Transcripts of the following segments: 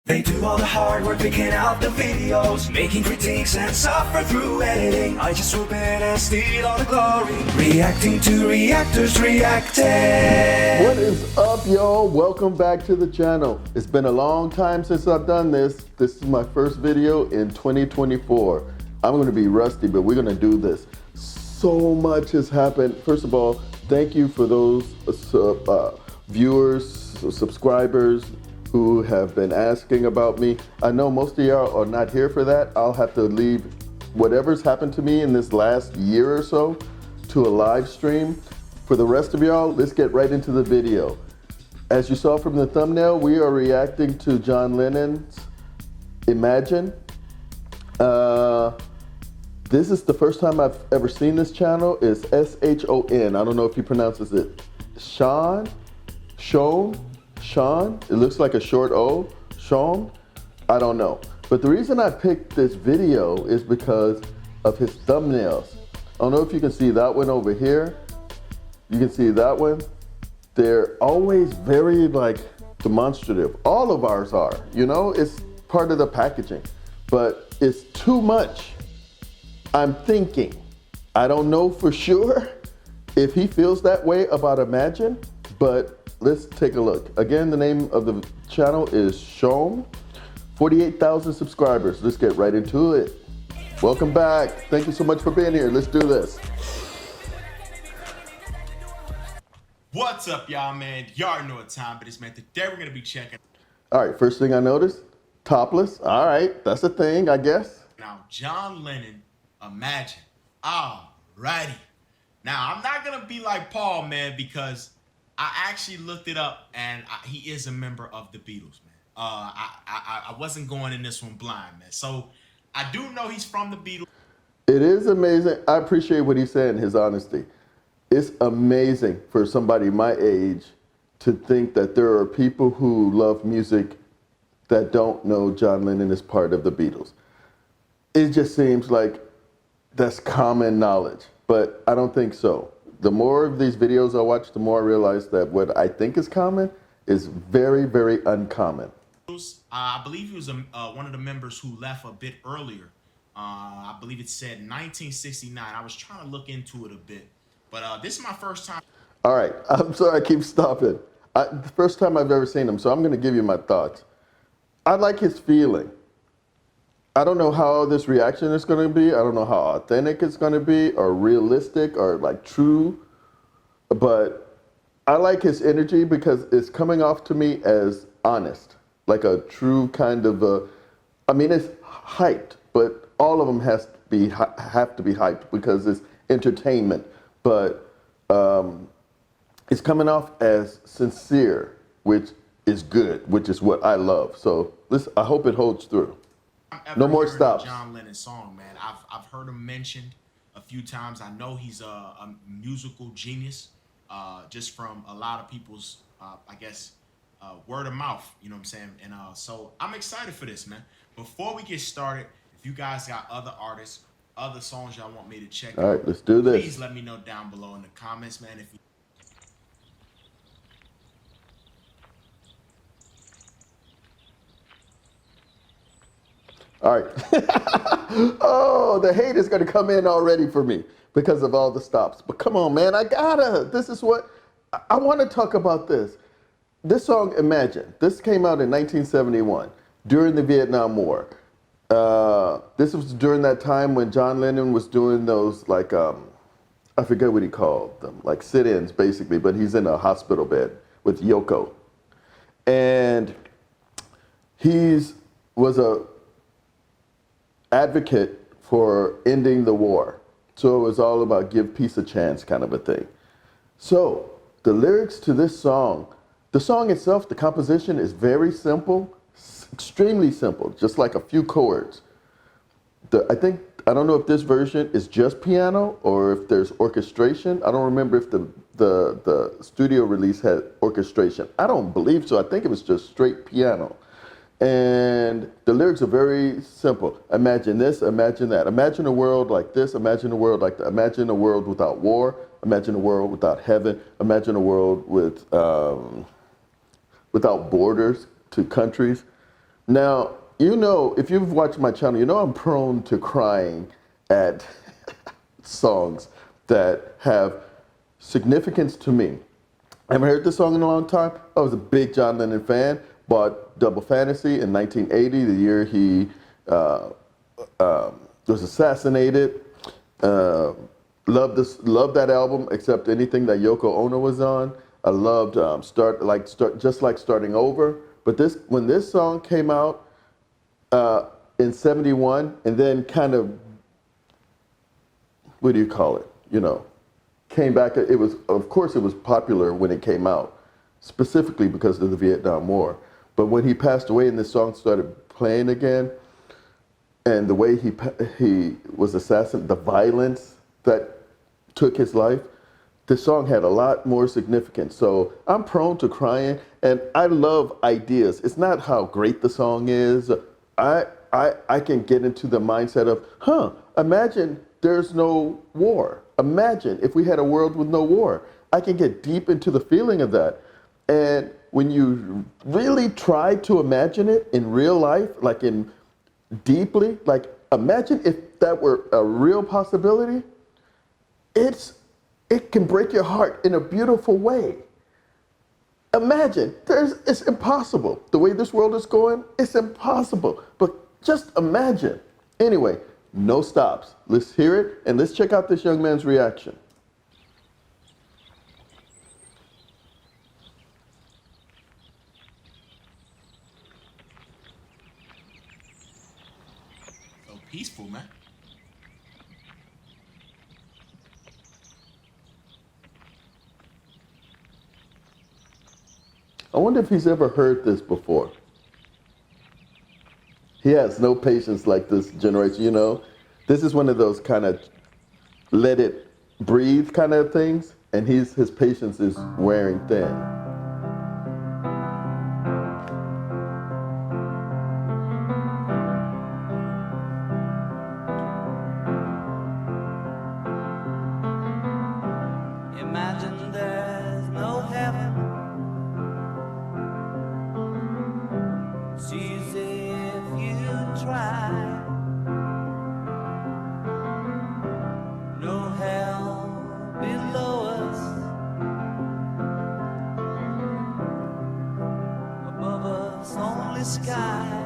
They do all the hard work picking out the videos, making critiques and suffer through editing. I just swoop in and steal all the glory, reacting to reactors reacting. What is up, y'all? Welcome back to the channel. It's been a long time since I've done this. This is my first video in 2024. I'm gonna be rusty, but we're gonna do this. So much has happened. First of all, thank you for those viewers, subscribers, who have been asking about me. I know most of y'all are not here for that. I'll have to leave whatever's happened to me in this last year or so to a live stream. For the rest of y'all, let's get right into the video. As you saw from the thumbnail, we are reacting to John Lennon's Imagine. This is the first time I've ever seen this channel. It's S-H-O-N. I don't know if he pronounces it Sean. It looks like a short O, Sean. I don't know. But the reason I picked this video is because of his thumbnails. I don't know if you can see that one over here. You can see that one. They're always very demonstrative. All of ours are, you know, it's part of the packaging, but it's too much. I'm thinking, I don't know for sure if he feels that way about Imagine, but let's take a look. Again, the name of the channel is Sean. 48,000 subscribers. Let's get right into it. Welcome back. Thank you so much for being here. Let's do this. What's up, y'all, man? Y'all know what time it is, man. Today we're gonna be checking. All right, first thing I noticed, topless. All right, that's a thing, I guess. Now, John Lennon, Imagine. Alrighty. Now, I'm not gonna be like Paul, man, because I actually looked it up, and he is a member of the Beatles, man. I wasn't going in this one blind, man. So I do know he's from the Beatles. It is amazing. I appreciate what he's saying, his honesty. It's amazing for somebody my age to think that there are people who love music that don't know John Lennon is part of the Beatles. It just seems like that's common knowledge, but I don't think so. The more of these videos I watch, the more I realize that what I think is common is very, very uncommon. I believe he was one of the members who left a bit earlier. I believe it said 1969. I was trying to look into it a bit, but this is my first time. All right, I'm sorry I keep stopping. The first time I've ever seen him, so I'm gonna give you my thoughts. I like his feeling. I don't know how this reaction is going to be. I don't know how authentic it's going to be or realistic or true, but I like his energy because it's coming off to me as honest, like a true kind of it's hyped, but all of them have to be hyped because it's entertainment, but it's coming off as sincere, which is good, which is what I love. So I hope it holds through. No more stops. John Lennon song, man. I've heard him mentioned a few times. I know he's a musical genius, just from a lot of people's, word of mouth. You know what I'm saying? And so I'm excited for this, man. Before we get started, if you guys got other artists, other songs y'all want me to check out, all right, let's do this. Please let me know down below in the comments, man. If you All right. Oh, the hate is going to come in already for me because of all the stops. But come on, man, this is what, I want to talk about this. This song, Imagine, this came out in 1971 during the Vietnam War. This was during that time when John Lennon was doing those, I forget what he called them, sit-ins basically, but he's in a hospital bed with Yoko. And was a advocate for ending the war. So it was all about give peace a chance kind of a thing. So the lyrics to this song, the song itself, the composition is very simple, extremely simple, just like a few chords. I don't know if this version is just piano or if there's orchestration. I don't remember if the studio release had orchestration. I don't believe so. I think it was just straight piano. And the lyrics are very simple. Imagine this, imagine that. Imagine a world like this, imagine a world like that. Imagine a world without war. Imagine a world without heaven. Imagine a world without borders to countries. Now, if you've watched my channel, I'm prone to crying at songs that have significance to me. I haven't heard this song in a long time. I was a big John Lennon fan. Bought Double Fantasy in 1980, the year he was assassinated. Loved that album, except anything that Yoko Ono was on. I loved Just Like Starting Over. But when this song came out in '71, and then kind of, what do you call it? Came back. Of course, it was popular when it came out, specifically because of the Vietnam War. But when he passed away and this song started playing again, and the way he was assassinated, the violence that took his life, this song had a lot more significance. So I'm prone to crying, and I love ideas. It's not how great the song is. I can get into the mindset of, imagine there's no war. Imagine if we had a world with no war. I can get deep into the feeling of that. And when you really try to imagine it in real life, deeply, imagine if that were a real possibility, it can break your heart in a beautiful way. Imagine, it's impossible. The way this world is going, it's impossible. But just imagine. Anyway, no stops. Let's hear it, and let's check out this young man's reaction. So peaceful, man. I wonder if he's ever heard this before. He has no patience like this generation, This is one of those kind of let it breathe kind of things, and his patience is wearing thin. Imagine there's no heaven. It's easy if you try. No hell below us. Above us only sky.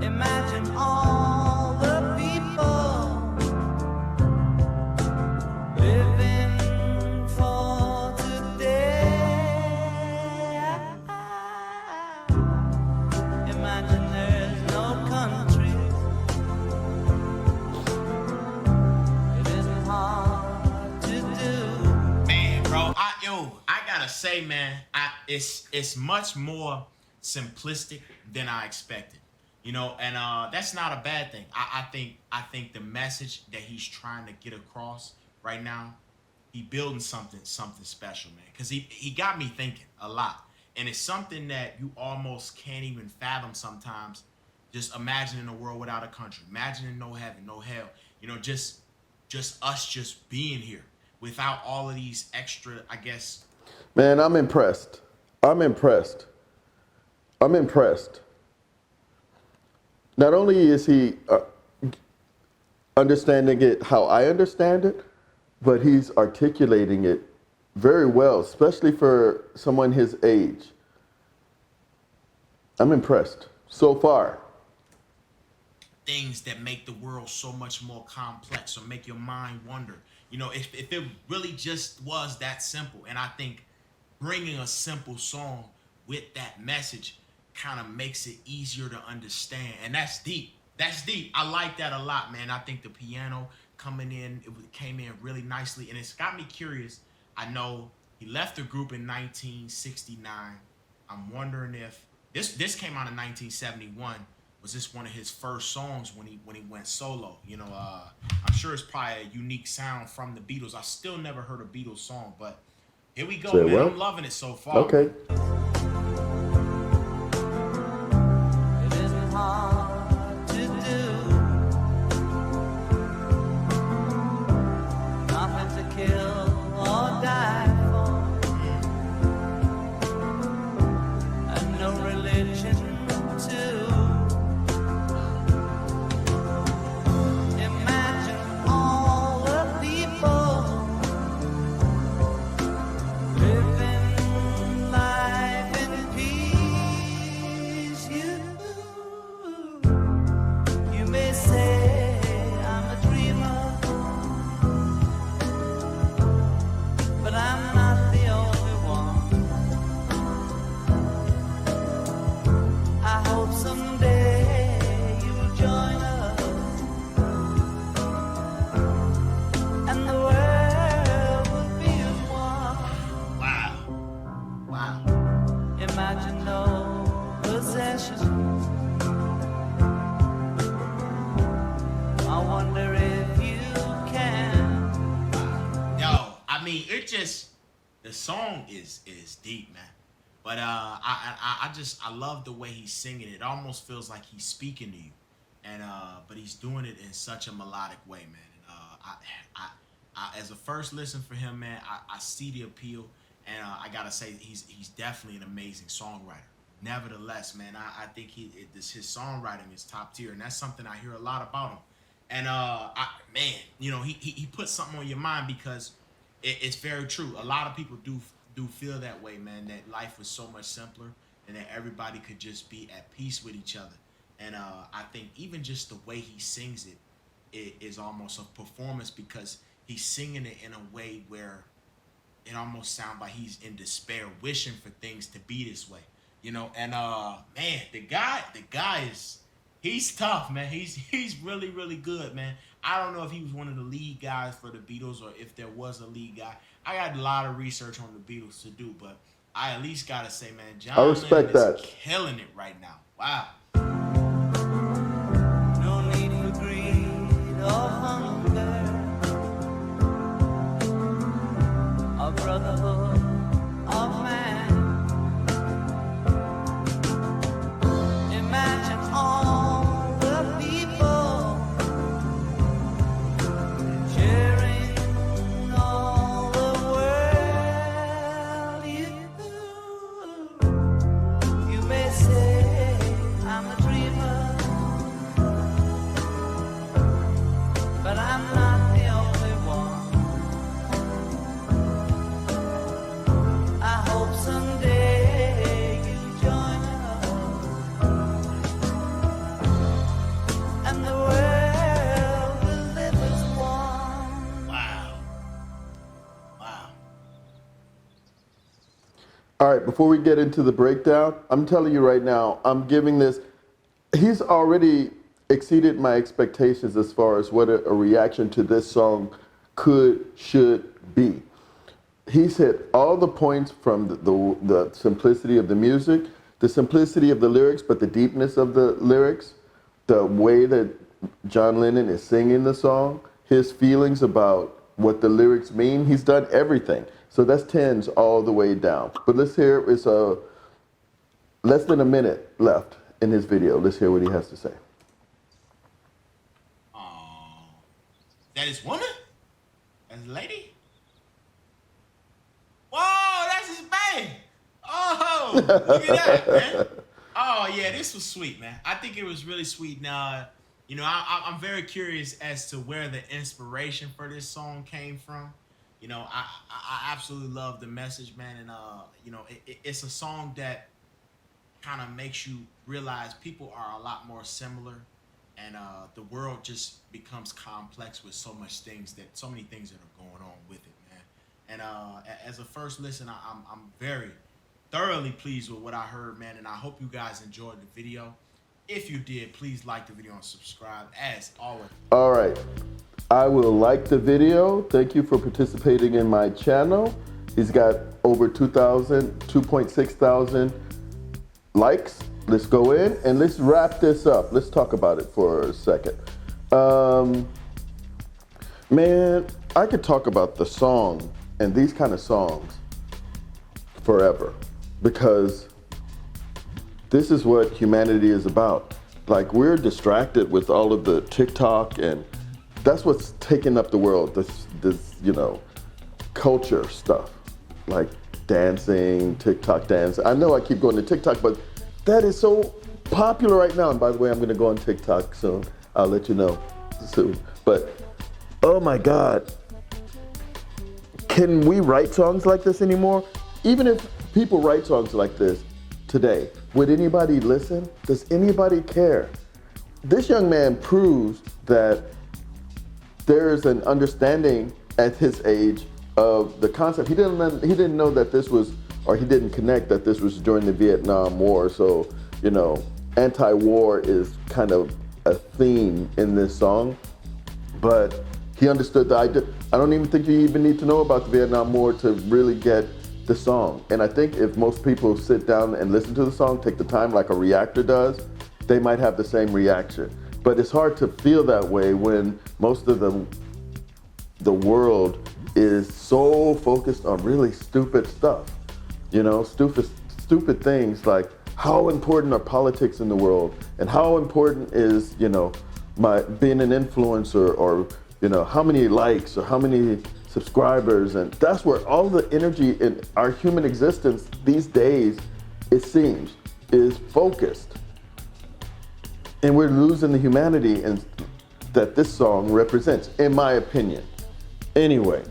Imagine all the people living for today. Imagine there's no countries. It isn't hard to do. Man, bro, I gotta say, man, it's much more simplistic than I expected. And that's not a bad thing. I think the message that he's trying to get across right now, he building something special, man. Because he got me thinking a lot. And it's something that you almost can't even fathom sometimes. Just imagining a world without a country. Imagining no heaven, no hell. Just us just being here without all of these extra, I guess. Man, I'm impressed. Not only is he understanding it how I understand it, but he's articulating it very well, especially for someone his age. I'm impressed so far. Things that make the world so much more complex or make your mind wonder. If it really just was that simple. And I think bringing a simple song with that message kind of makes it easier to understand. And that's deep. I like that a lot, man. I think the piano coming in, came in really nicely. And it's got me curious. I know he left the group in 1969. I'm wondering if this came out in 1971. Was this one of his first songs when he went solo? I'm sure it's probably a unique sound from the Beatles. I still never heard a Beatles song, but here we go, man. Well, I'm loving it so far. Okay. It isn't hard to do. Nothing to kill or die for. And no possessions. I wonder if you can. Yo, I mean, it just, the song is deep, man. But I love the way he's singing. It almost feels like he's speaking to you, and but he's doing it in such a melodic way, man. And I as a first listen for him, man, I see the appeal, and I gotta say he's definitely an amazing songwriter. Nevertheless, man, I think his songwriting is top tier, and that's something I hear a lot about him. And man, you know, he puts something on your mind, because it's very true. A lot of people do feel that way, man, that life was so much simpler and that everybody could just be at peace with each other. And I think even just the way he sings it is almost a performance, because he's singing it in a way where it almost sounds like he's in despair, wishing for things to be this way, you know. And man, the guy is, he's tough, man. He's really, really good, man. I don't know if he was one of the lead guys for the Beatles, or if there was a lead guy. I got a lot of research on the Beatles to do, but I at least gotta say, man, John Lennon is killing it right now. Wow. No need for greed or hunger, a brotherhood of man. Imagine all the people sharing all the world. You may say I'm a dreamer, but I'm not the only one. I hope someday you join us, and the world will live as one. Wow. Wow. All right, before we get into the breakdown, I'm telling you right now, I'm giving this, he's already exceeded my expectations as far as what a reaction to this song should be. He's hit all the points, from the simplicity of the music, the simplicity of the lyrics, but the deepness of the lyrics, the way that John Lennon is singing the song, his feelings about what the lyrics mean. He's done everything. So that's 10s all the way down. But let's hear, it's less than a minute left in his video. Let's hear what he has to say. That is woman? That's a lady? Whoa, that's his bae. Oh, look at that, man. Oh, yeah, this was sweet, man. I think it was really sweet. Now, you know, I'm very curious as to where the inspiration for this song came from. You know, I absolutely love the message, man. And, you know, it's a song that kind of makes you realize people are a lot more similar. And the world just becomes complex with so many things that are going on with it, man. And as a first listen, I'm very thoroughly pleased with what I heard, man. And I hope you guys enjoyed the video. If you did, please like the video and subscribe, as always. All right, I will like the video. Thank you for participating in my channel. He's got over 2.6 thousand likes. Let's go in and let's wrap this up. Let's talk about it for a second. Man, I could talk about the song and these kind of songs forever, because this is what humanity is about. Like, we're distracted with all of the TikTok, and that's what's taking up the world, this you know, culture stuff, like dancing, TikTok dance. I know I keep going to TikTok, but that is so popular right now. And by the way, I'm gonna go on TikTok soon. I'll let you know soon. But, oh my God. Can we write songs like this anymore? Even if people write songs like this today, would anybody listen? Does anybody care? This young man proves that there's an understanding at his age of the concept. He didn't know that this was, or he didn't connect that this was during the Vietnam War. So, you know, anti-war is kind of a theme in this song, but he understood the idea. I don't even think you even need to know about the Vietnam War to really get the song. And I think if most people sit down and listen to the song, take the time like a reactor does, they might have the same reaction. But it's hard to feel that way when most of the world is so focused on really stupid stuff. You know, stupid things like how important are politics in the world, and how important is, you know, my being an influencer, or, you know, how many likes or how many subscribers. And that's where all the energy in our human existence these days, it seems, is focused. And we're losing the humanity and that this song represents, in my opinion. Anyway,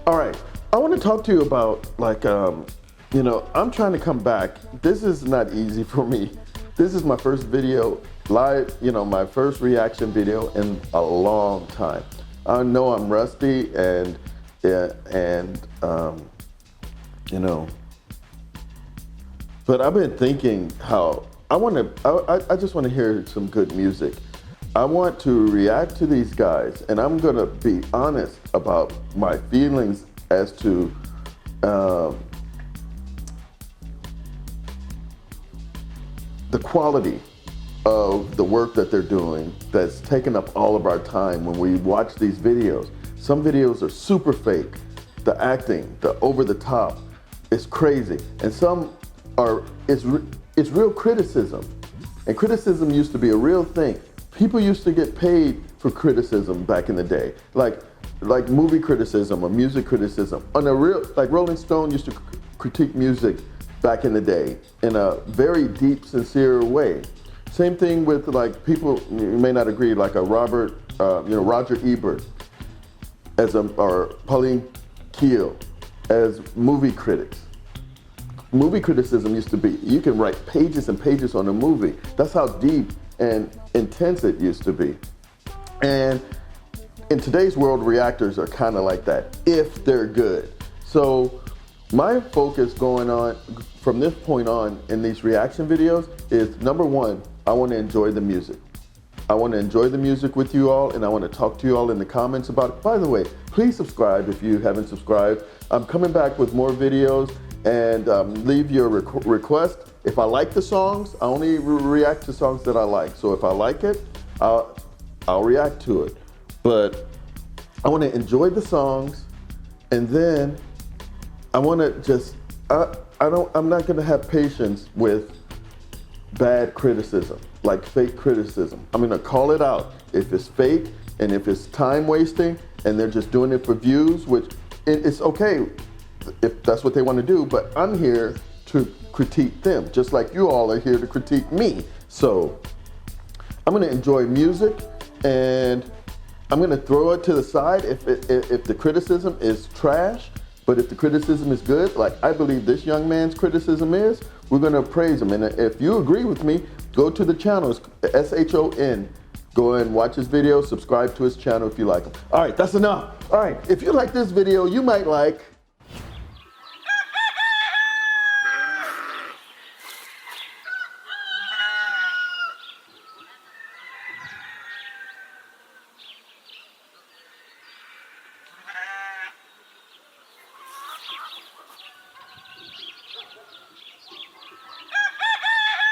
all right, I want to talk to you about, like, you know, I'm trying to come back. This is not easy for me. This is my first video live, you know, my first reaction video in a long time. I know I'm rusty and you know, but I've been thinking how I just want to hear some good music. I want to react to these guys, and I'm gonna be honest about my feelings as to the quality of the work that they're doing that's taken up all of our time when we watch these videos. Some videos are super fake. The acting, the over the top, is crazy. And some are, it's real criticism. And criticism used to be a real thing. People used to get paid for criticism back in the day. Like movie criticism or music criticism. On a real, like Rolling Stone used to critique music back in the day in a very deep, sincere way. Same thing with, like, people, you may not agree, like a Roger Ebert or Pauline Kael as movie critics. Movie criticism used to be, you can write pages and pages on a movie. That's how deep and intense it used to be. And in today's world, reactors are kind of like that, if they're good. So my focus going on from this point on in these reaction videos is, number one, I want to enjoy the music. I want to enjoy the music with you all, and I want to talk to you all in the comments about it. By the way, please subscribe if you haven't subscribed. I'm coming back with more videos, and leave your request. If I like the songs, I only react to songs that I like. So if I like it, I'll react to it. But I want to enjoy the songs, and then I want to just, I'm not going to have patience with bad criticism, like fake criticism. I'm going to call it out. If it's fake and if it's time wasting and they're just doing it for views, which it's okay if that's what they want to do, but I'm here to critique them, just like you all are here to critique me. So I'm going to enjoy music, and I'm going to throw it to the side if the criticism is trash. But if the criticism is good, like I believe this young man's criticism is, we're going to praise him. And if you agree with me, go to the channel, it's SHON. Go and watch his video, subscribe to his channel if you like him. All right, that's enough. All right, if you like this video, you might like